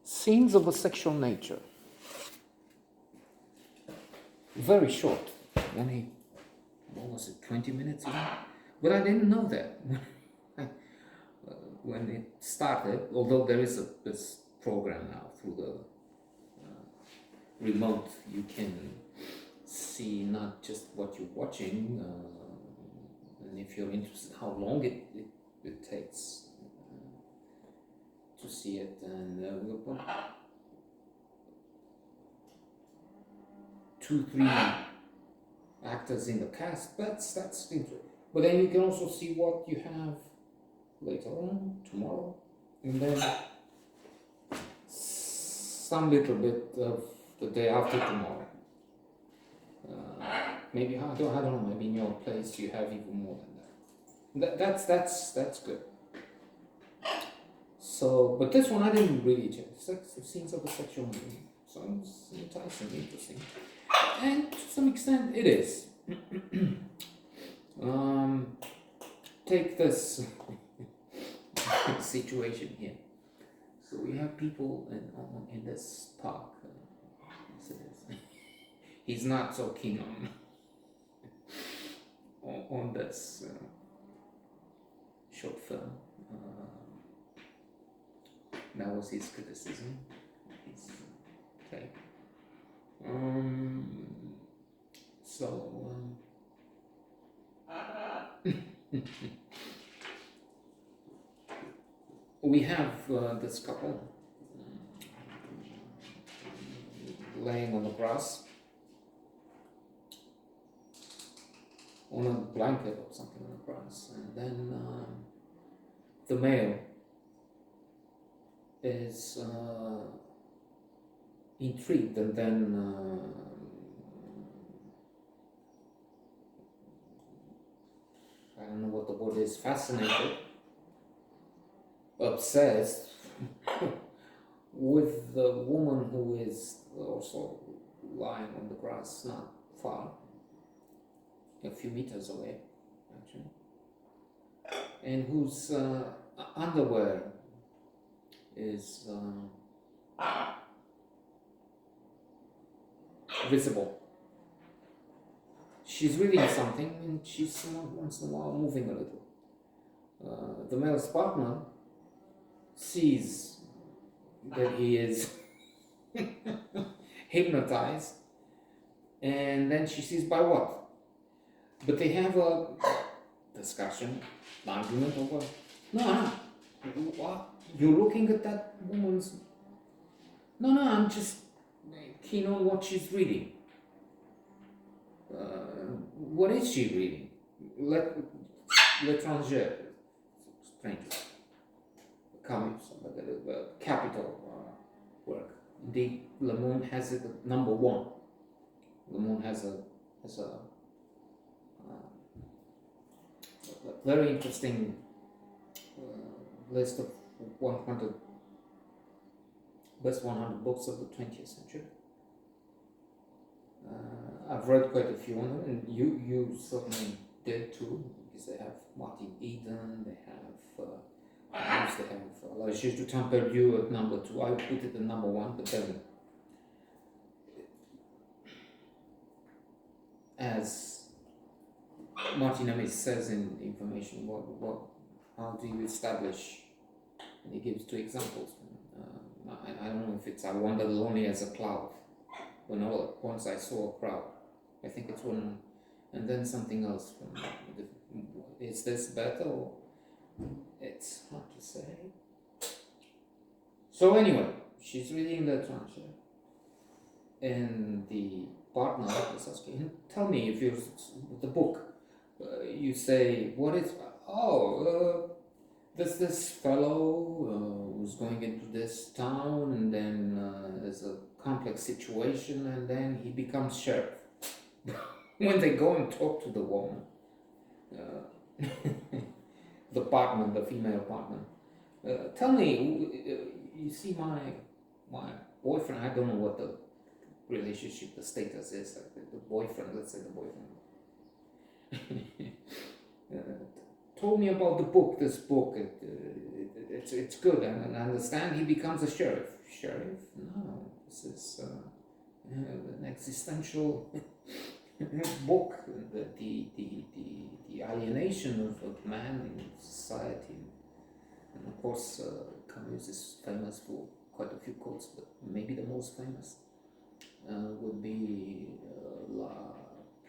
Scenes of a sexual nature. Very short. Only, what was it, 20 minutes ago? But I didn't know that when it started, although there is this program now through the remote, you can see not just what you're watching, and if you're interested, how long it takes to see it, and we'll put 2-3 actors in the cast. That's interesting. But then you can also see what you have later on, tomorrow, and then some little bit of the day after tomorrow. Maybe I don't know. Maybe in your place you have even more than that. That's good. So, but this one I didn't really check. Scenes of a sexual movie. Sounds enticing, interesting, and to some extent it is. Take this situation here. So we have people in this park. He's not so keen on this short film. That was his criticism. Okay. We have this couple laying on the grass on a blanket or something on the grass, and then the male is intrigued, and then I don't know what the word is, fascinated, obsessed with the woman who is also lying on the grass not far, a few meters away actually, and whose underwear is visible. She's reading something, and she's once in a while moving a little. The male's partner sees that he is hypnotized, and then she sees by what? But they have a discussion, argument over, no, what? You're looking at that woman's, no, I'm just keen on what she's reading. What is she reading? L'étranger, stranger, Camus, capital work. Indeed, Le Monde has it at number 1. Le Monde has a very interesting list of 100 best 100 books of the 20th century. I've read quite a few on them, and you certainly did too, because they have Martin Eden, they have La Juge du Temps Perdu at number 2. I put it at number 1, but then, as Martin Amis says in Information, how do you establish? And he gives 2 examples. I don't know if it's I Wandered Lonely as a Cloud. When all at once I saw a crowd. I think it's one, and then something else. Is this better? Or it's hard to say. So anyway, she's reading L'étranger, and the partner is asking, tell me if you're the book. You say, what is? There's this fellow who's going into this town, and then there's a complex situation, and then he becomes sheriff. When they go and talk to the woman, the partner, the female partner, tell me, you see my boyfriend, I don't know what the relationship, the status is, the boyfriend, let's say the boyfriend, told me about this book, it's good, and I understand he becomes a sheriff. Sheriff? No, this is an existential book. The alienation of man in society, and of course, Camus is famous for quite a few quotes, but maybe the most famous would be la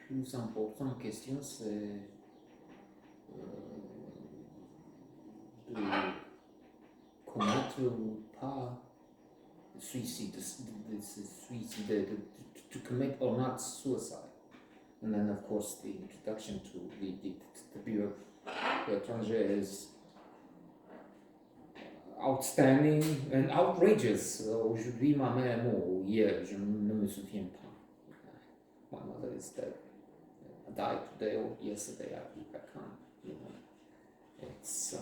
plus importante question, c'est de commettre ou pas suicide, to commit or not suicide. And then, of course, the introduction to the Bureau d'étranger is outstanding and outrageous. Aujourd'hui, ma mère est morte. Hier, je ne me souviens pas. My mother is dead. I died today or yesterday. I can't. You know, it's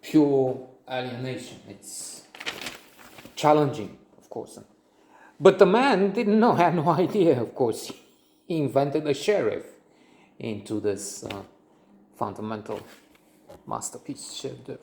pure alienation. It's challenging, of course. But the man didn't know, had no idea, of course. He invented a sheriff into this fundamental masterpiece, chef d'oeuvre.